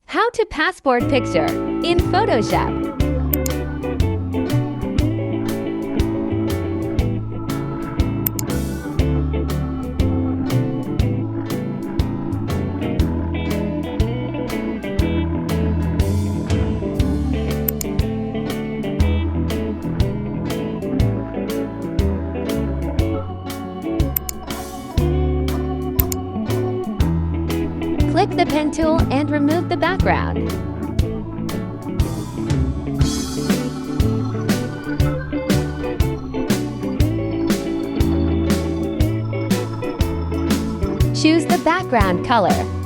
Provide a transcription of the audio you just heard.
How to passport picture in Photoshop. Click the pen tool and remove the background. Choose the background color.